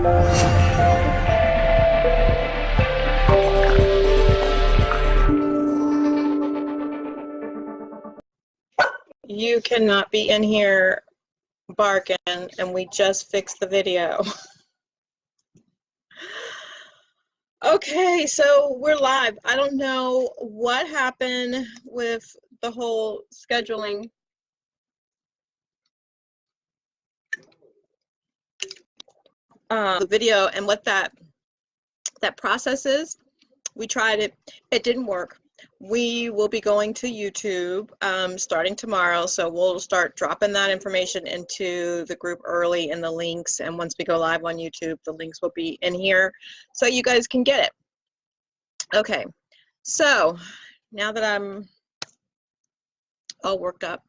You cannot be in here barking, and we just fixed the video. Okay, so we're live. I don't know what happened with the whole scheduling. The video and what that process is. We tried it. It didn't work. We will be going to YouTube starting tomorrow, so we'll start dropping that information into the group early in the links, and once we go live on YouTube, the links will be in here so you guys can get it. Okay, so now that I'm all worked up,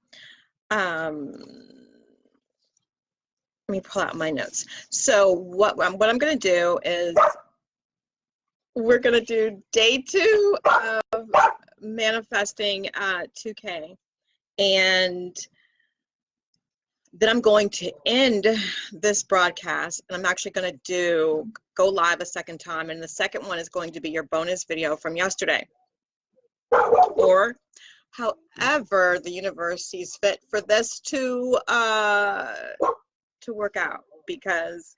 let me pull out my notes. So what I'm going to do is we're going to do day 2 of manifesting 2K, and then I'm going to end this broadcast, and I'm actually going to go live a second time, and the second one is going to be your bonus video from yesterday, or however the universe sees fit for this to work out, because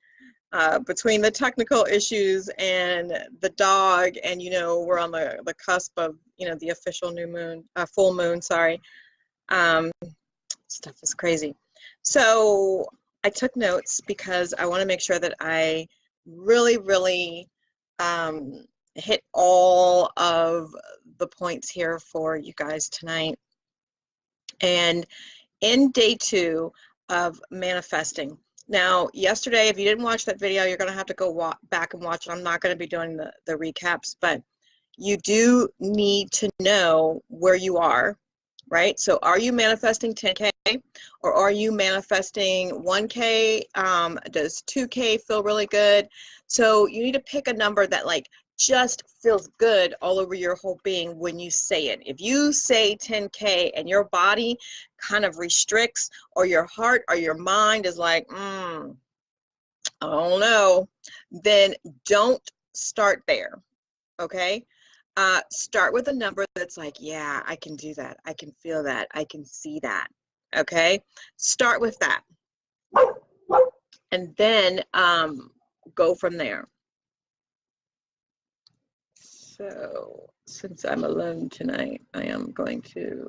between the technical issues and the dog, and we're on the cusp of the official new moon, full moon, sorry, stuff is crazy. So I took notes because I want to make sure that I really hit all of the points here for you guys tonight. And in day 2 of manifesting. Now, yesterday, if you didn't watch that video, you're going to have to go back and watch it. I'm not going to be doing the recaps, but you do need to know where you are, right? So are you manifesting 10K, or are you manifesting 1K? Does 2K feel really good? So you need to pick a number that just feels good all over your whole being when you say it. If you say 10K and your body kind of restricts, or your heart or your mind is like, I don't know, then don't start there, okay? Start with a number that's like, yeah, I can do that. I can feel that. I can see that, okay? Start with that. And then go from there. So since I'm alone tonight, I am going to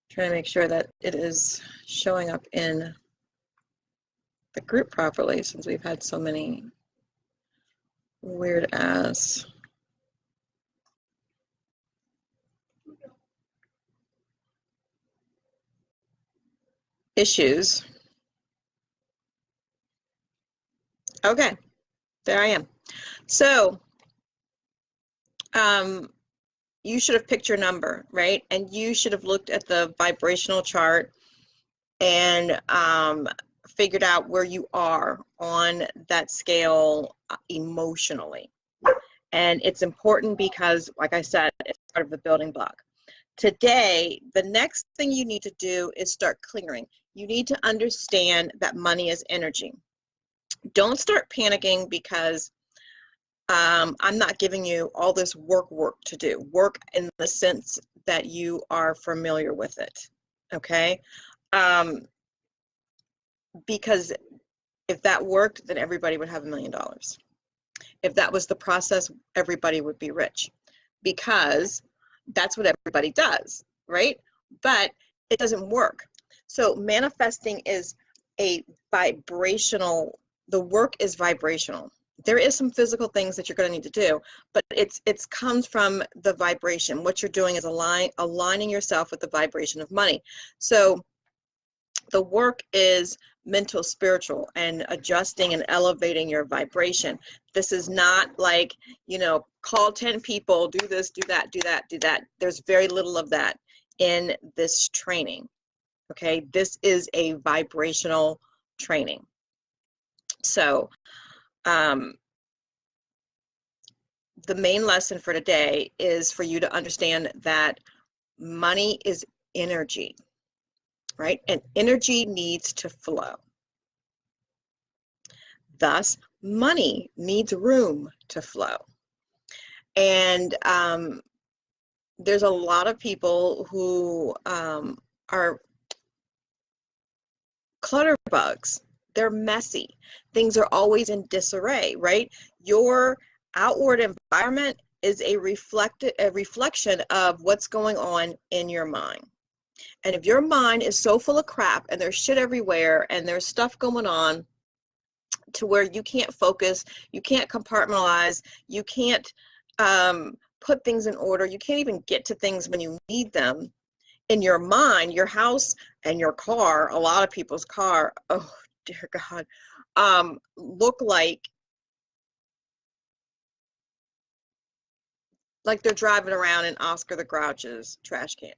try to make sure that it is showing up in the group properly, since we've had so many weird ass issues. Okay, there I am. So you should have picked your number, right? And you should have looked at the vibrational chart and figured out where you are on that scale emotionally. And it's important because, like I said, it's part of the building block. Today, the next thing you need to do is start clearing. You need to understand that money is energy. Don't start panicking because I'm not giving you all this work to do. Work in the sense that you are familiar with it, okay? Because if that worked, then everybody would have $1 million. If that was the process, everybody would be rich, because that's what everybody does, right? But it doesn't work. So manifesting is a vibrational, the work is vibrational. There is some physical things that you're going to need to do, but it comes from the vibration. What you're doing is aligning yourself with the vibration of money. So the work is mental, spiritual, and adjusting and elevating your vibration. This is not like, call 10 people, do this, do that, do that, do that. There's very little of that in this training, okay? This is a vibrational training. So the main lesson for today is for you to understand that money is energy, right? And energy needs to flow. Thus, money needs room to flow. And there's a lot of people who are clutter bugs. They're messy. Things are always in disarray, right? Your outward environment is a reflection of what's going on in your mind. And if your mind is so full of crap and there's shit everywhere and there's stuff going on to where you can't focus, you can't compartmentalize, you can't put things in order, you can't even get to things when you need them, in your mind, your house and your car, a lot of people's car, oh dear God, look like they're driving around in Oscar the Grouch's trash can.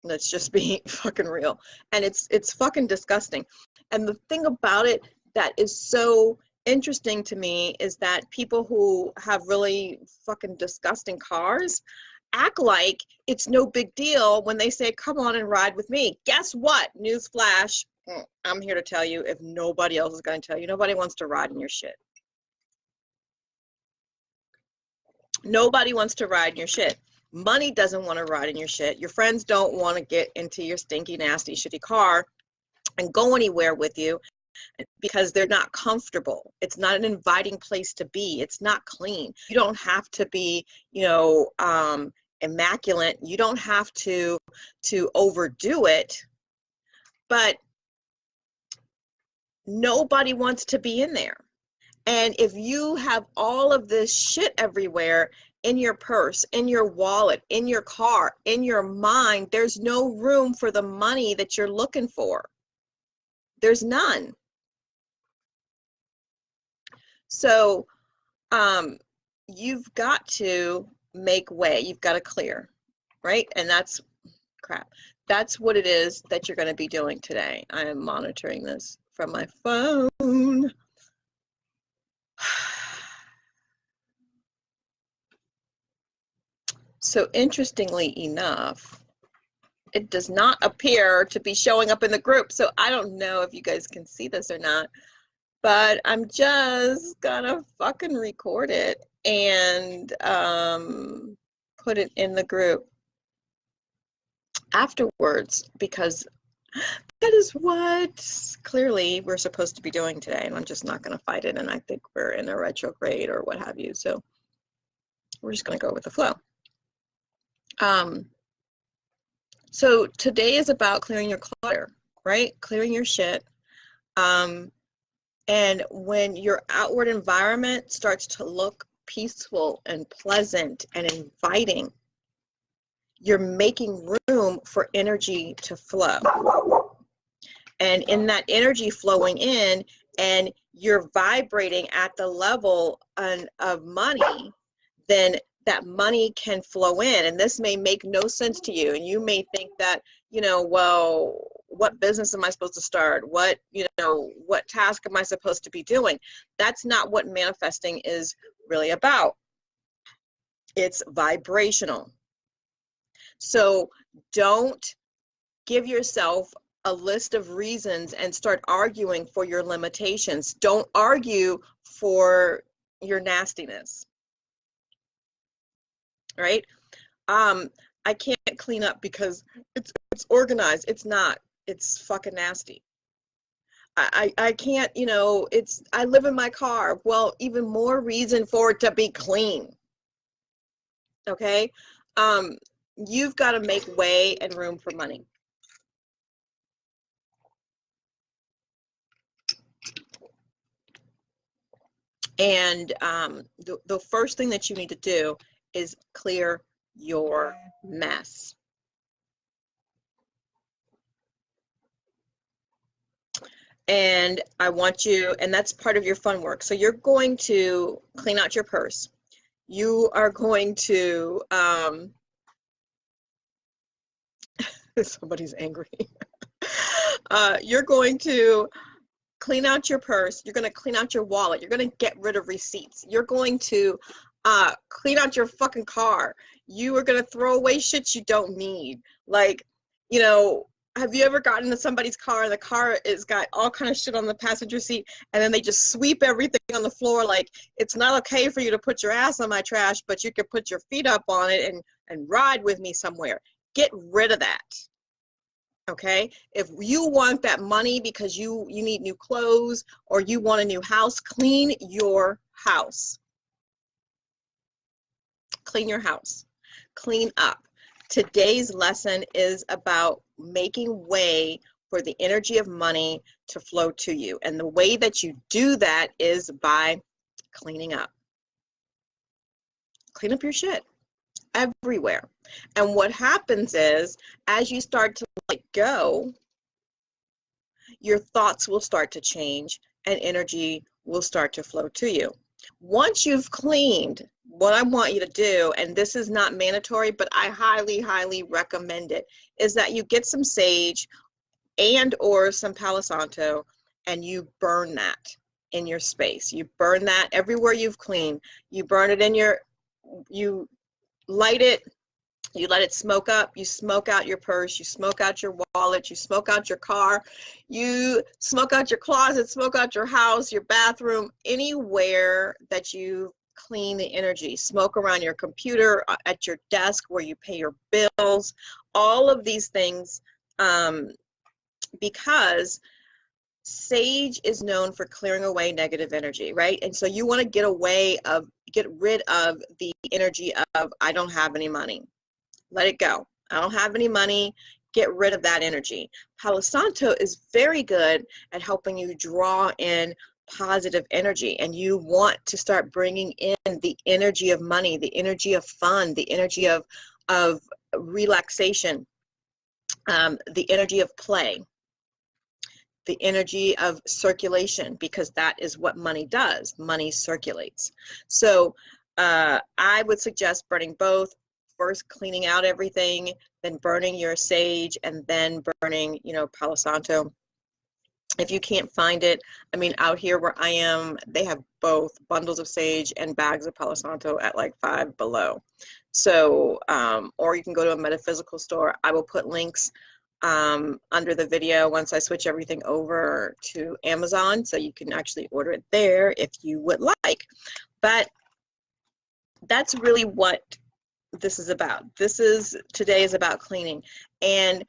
Let's just be fucking real. And it's fucking disgusting. And the thing about it that is so interesting to me is that people who have really fucking disgusting cars act like it's no big deal when they say, come on and ride with me. Guess what? Newsflash. I'm here to tell you, if nobody else is going to tell you, nobody wants to ride in your shit. Nobody wants to ride in your shit. Money doesn't want to ride in your shit. Your friends don't want to get into your stinky, nasty, shitty car and go anywhere with you because they're not comfortable. It's not an inviting place to be. It's not clean. You don't have to be, immaculate. You don't have to overdo it, but nobody wants to be in there. And if you have all of this shit everywhere in your purse, in your wallet, in your car, in your mind, there's no room for the money that you're looking for. There's none. So you've got to make way. You've got to clear, right? And that's crap. That's what it is that you're going to be doing today. I am monitoring this from my phone. So interestingly enough, it does not appear to be showing up in the group. So I don't know if you guys can see this or not, but I'm just gonna fucking record it and put it in the group afterwards, because that is what clearly we're supposed to be doing today, and I'm just not going to fight it, and I think we're in a retrograde or what have you, so we're just going to go with the flow. So today is about clearing your clutter, right? Clearing your shit. And when your outward environment starts to look peaceful and pleasant and inviting, you're making room for energy to flow. And in that energy flowing in, and you're vibrating at the level of money, then that money can flow in. And this may make no sense to you. And you may think that, well, what business am I supposed to start? What task am I supposed to be doing? That's not what manifesting is really about. It's vibrational. So don't give yourself a list of reasons and start arguing for your limitations. Don't argue for your nastiness, right? I can't clean up because it's organized. It's not. It's fucking nasty. I can't, I live in my car. Well, even more reason for it to be clean. Okay? You've got to make way and room for money. And the first thing that you need to do is clear your mess. And I want you, and that's part of your fun work. So you're going to clean out your purse. You are going to, somebody's angry. You're going to clean out your purse. You're going to clean out your wallet. You're going to get rid of receipts. You're going to clean out your fucking car. You are going to throw away shit you don't need. Like, have you ever gotten into somebody's car and the car is got all kind of shit on the passenger seat, and then they just sweep everything on the floor? Like, it's not okay for you to put your ass on my trash, but you can put your feet up on it and ride with me somewhere. Get rid of that. Okay, if you want that money because you need new clothes or you want a new house, clean your house. Clean your house. Clean up. Today's lesson is about making way for the energy of money to flow to you. And the way that you do that is by cleaning up. Clean up your shit everywhere. And what happens is, as you start to let go, your thoughts will start to change and energy will start to flow to you. Once you've cleaned, what I want you to do, and this is not mandatory, but I highly, highly recommend it, is that you get some sage and or some Palo Santo and you burn that in your space. You burn that everywhere you've cleaned. You burn it in your, you light it, you let it smoke up, you smoke out your purse, you smoke out your wallet, you smoke out your car, you smoke out your closet, smoke out your house, your bathroom, anywhere that you clean the energy. Smoke around your computer, at your desk where you pay your bills, all of these things, because sage is known for clearing away negative energy, right? And so you want to get rid of the energy of, I don't have any money. Let it go. I don't have any money. Get rid of that energy. Palo Santo is very good at helping you draw in positive energy, and you want to start bringing in the energy of money, the energy of fun, the energy of relaxation, the energy of play, the energy of circulation, because that is what money does. Money circulates. So I would suggest burning both. First cleaning out everything, then burning your sage, and then burning, Palo Santo. If you can't find it, I mean, out here where I am, they have both bundles of sage and bags of Palo Santo at like $5 below. So, or you can go to a metaphysical store. I will put links under the video once I switch everything over to Amazon, so you can actually order it there if you would like. But that's really what this is about. Today is about cleaning, and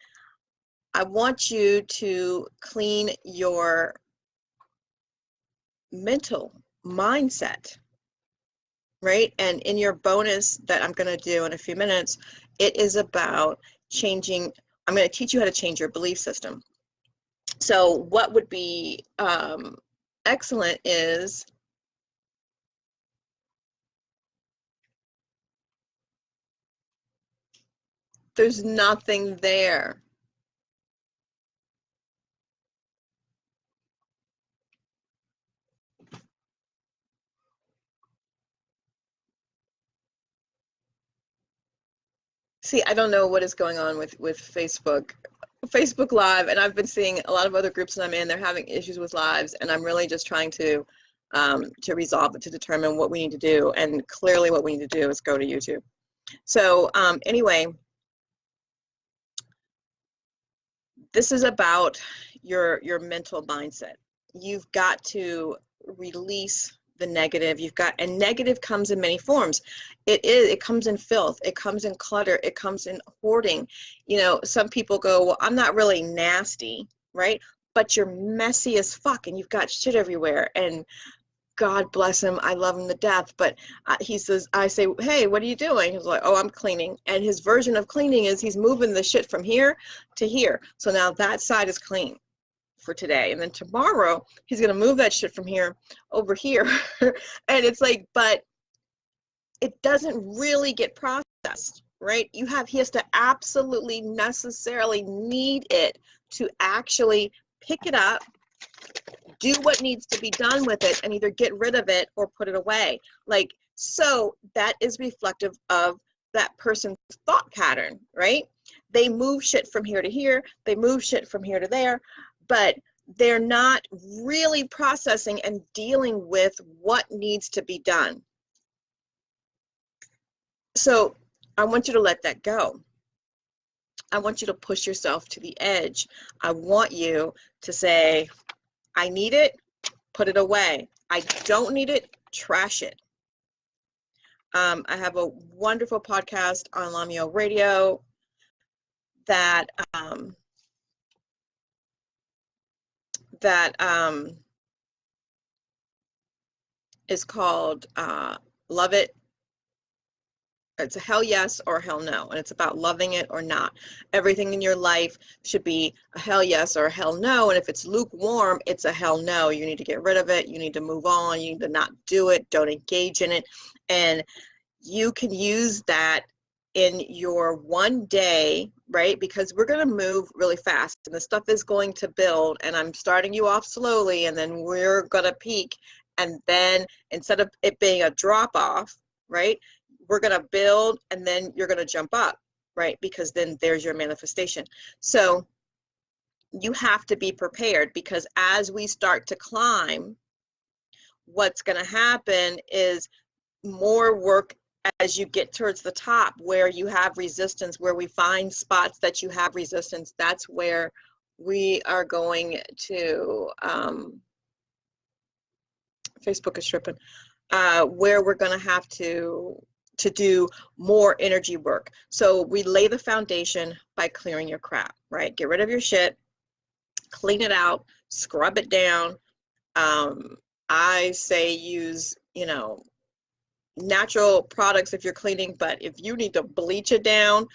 I want you to clean your mental mindset, right? And in your bonus that I'm going to do in a few minutes, it is about changing. I'm going to teach you how to change your belief system. So what would be excellent is there's nothing there. See, I don't know what is going on with Facebook Live, and I've been seeing a lot of other groups that I'm in, they're having issues with lives, and I'm really just trying to resolve it, to determine what we need to do, and clearly what we need to do is go to YouTube. So anyway, this is about your mental mindset. You've got to release the negative. And negative comes in many forms. It comes in filth, it comes in clutter, it comes in hoarding. Some people go, well, I'm not really nasty, right? But you're messy as fuck and you've got shit everywhere. And God bless him, I love him to death, but he says, I say, hey, what are you doing? He's like, oh, I'm cleaning. And his version of cleaning is he's moving the shit from here to here. So now that side is clean for today. And then tomorrow, he's going to move that shit from here over here. And it's like, but it doesn't really get processed, right? He has to absolutely necessarily need it to actually pick it up, do what needs to be done with it, and either get rid of it or put it away. Like, so that is reflective of that person's thought pattern, right? They move shit from here to here, they move shit from here to there, but they're not really processing and dealing with what needs to be done. So I want you to let that go. I want you to push yourself to the edge. I want you to say, I need it, put it away. I don't need it, trash it. I have a wonderful podcast on LaMeel Radio that is called Love It. It's a hell yes or hell no, and it's about loving it or not. Everything in your life should be a hell yes or a hell no, and if it's lukewarm, it's a hell no. You need to get rid of it. You need to move on. You need to not do it. Don't engage in it. And you can use that in your one day, right? Because we're going to move really fast, and the stuff is going to build, and I'm starting you off slowly, and then we're going to peak, and then instead of it being a drop off, right, we're going to build, and then you're going to jump up, right? Because then there's your manifestation. So you have to be prepared, because as we start to climb, what's going to happen is more work as you get towards the top, where you have resistance, where we find spots that you have resistance. That's where we are going to, Facebook is tripping, where we're going to have to do more energy work. So we lay the foundation by clearing your crap, right? Get rid of your shit, clean it out, scrub it down. I say use, you know, natural products if you're cleaning, but if you need to bleach it down,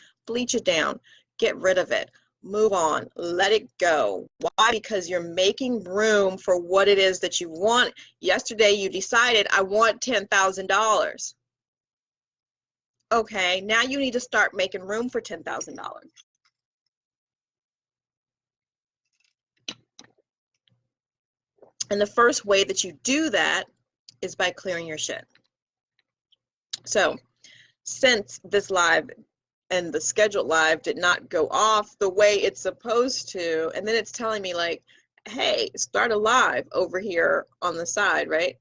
get rid of it, move on, let it go. Why? Because you're making room for what it is that you want. Yesterday you decided, I want $10,000. Okay, now you need to start making room for $10,000. And the first way that you do that is by clearing your shit. So since this live and the scheduled live did not go off the way it's supposed to, and then it's telling me like, hey, start a live over here on the side, right?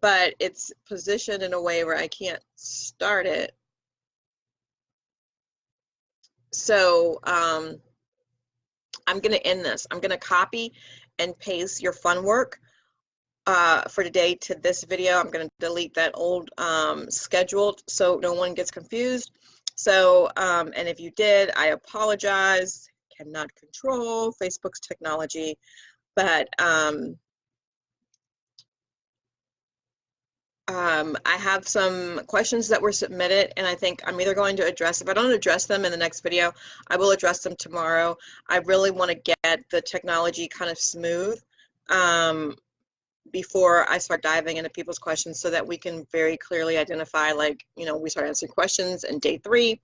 But it's positioned in a way where I can't start it. So I'm going to end this. I'm going to copy and paste your fun work for today to this video. I'm going to delete that old scheduled so no one gets confused. So, and if you did, I apologize. Cannot control Facebook's technology, but I have some questions that were submitted, and I think I'm either going to address, if I don't address them in the next video, I will address them tomorrow. I really want to get the technology kind of smooth before I start diving into people's questions, so that we can very clearly identify, like, you know, we start answering questions in day 3,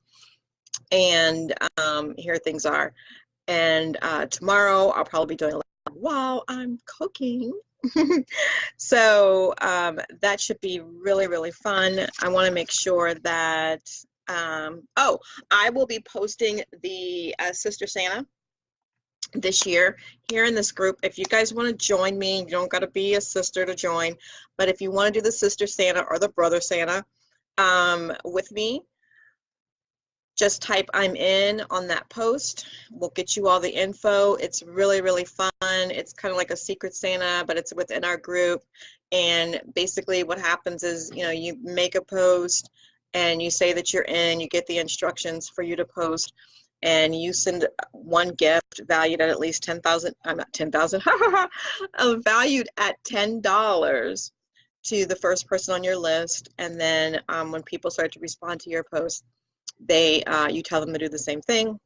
and here things are. And tomorrow I'll probably be doing a live while I'm cooking. So that should be really, really fun. I want to make sure that, oh, I will be posting the Sister Santa this year here in this group. If you guys want to join me, you don't got to be a sister to join, but if you want to do the Sister Santa or the Brother Santa with me, just type I'm in on that post. We'll get you all the info. It's really, really fun. It's kind of like a secret Santa, but it's within our group. And basically what happens is, you know, you make a post and you say that you're in, you get the instructions for you to post, and you send one gift valued at least 10,000, I'm not 10,000, valued at $10 to the first person on your list. And then when people start to respond to your post, you tell them to do the same thing.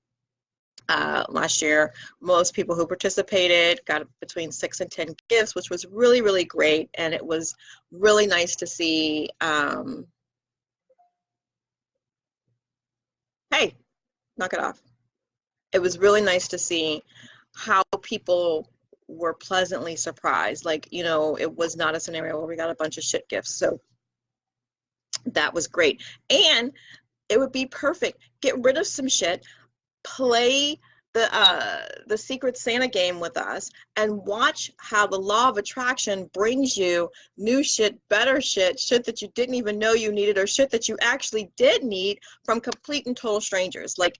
Last year, most people who participated got between 6 and 10 gifts, which was really, really great. And it was really nice to see. Hey, knock it off. It was really nice to see how people were pleasantly surprised. Like, you know, it was not a scenario where we got a bunch of shit gifts. So that was great. And it would be perfect. Get rid of some shit. Play the Secret Santa game with us and watch how the law of attraction brings you new shit, better shit, shit that you didn't even know you needed, or shit that you actually did need from complete and total strangers. Like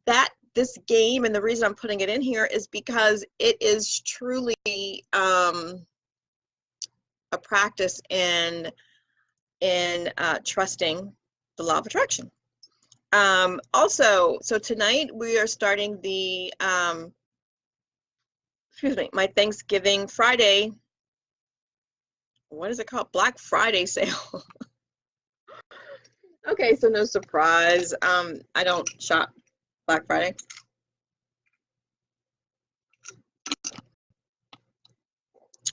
that, this game, and the reason I'm putting it in here is because it is truly a practice in trusting the law of attraction. Also, so tonight we are starting the, my Thanksgiving Friday, what is it called? Black Friday sale. Okay, so no surprise. I don't shop Black Friday.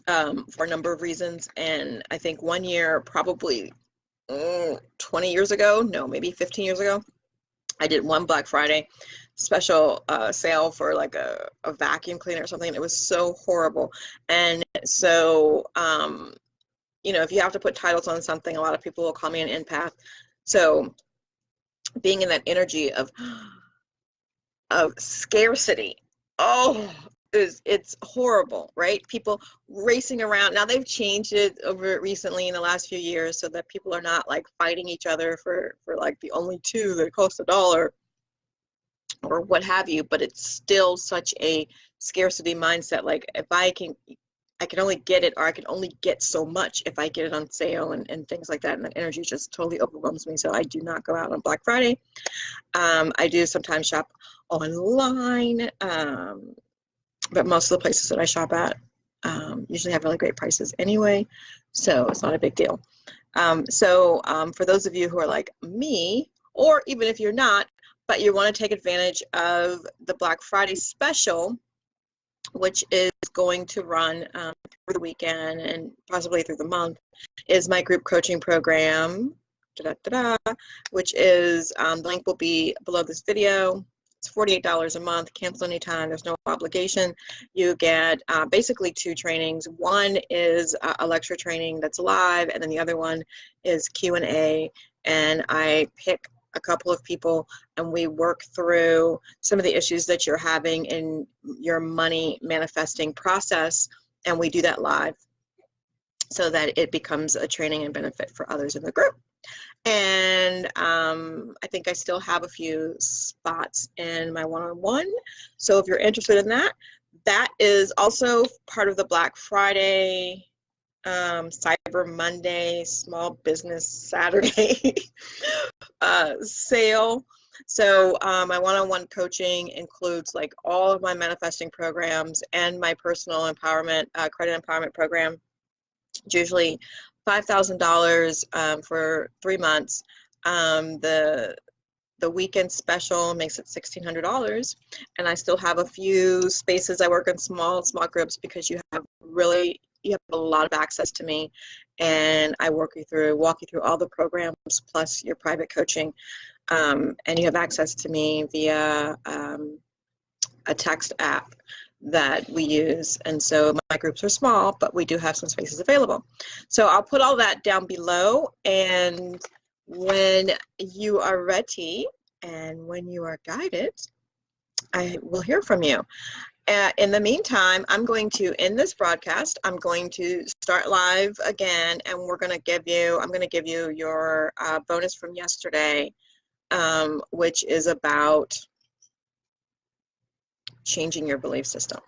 For a number of reasons. And I think one year, probably 20 years ago, no, maybe 15 years ago, I did one Black Friday special sale for like a vacuum cleaner or something. It was so horrible. And so, you know, if you have to put titles on something, a lot of people will call me an empath. So being in that energy of scarcity, oh, it's horrible, right? People racing around. Now they've changed it over recently in the last few years so that people are not like fighting each other for like the only two that cost $1 or what have you, but it's still such a scarcity mindset. Like if I can only get it, or I can only get so much if I get it on sale and things like that. And that energy just totally overwhelms me. So I do not go out on Black Friday. I do sometimes shop online, but most of the places that I shop at usually have really great prices anyway, so it's not a big deal. For those of you who are like me, or even if you're not, but you want to take advantage of the Black Friday special, which is going to run for the weekend and possibly through the month, is my group coaching program, which is, the link will be below this video. It's $48 a month, cancel anytime, there's no obligation. You get basically 2 trainings. One is a lecture training that's live, and then the other one is Q&A, and I pick a couple of people and we work through some of the issues that you're having in your money manifesting process, and we do that live so that it becomes a training and benefit for others in the group. And I think I still have a few spots in my one-on-one. So if you're interested in that, that is also part of the Black Friday, Cyber Monday, Small Business Saturday sale. So my one-on-one coaching includes like all of my manifesting programs and my personal empowerment, credit empowerment program. It's usually $5,000 for 3 months. The weekend special makes it $1,600, and I still have a few spaces. I work in small groups because you have a lot of access to me, and I walk you through all the programs plus your private coaching, and you have access to me via a text app that we use. And so my groups are small, but we do have some spaces available. So I'll put all that down below, and when you are ready and when you are guided, I will hear from you. In the meantime, I'm going to end this broadcast. I'm going to start live again, and I'm going to give you your bonus from yesterday, which is about changing your belief system.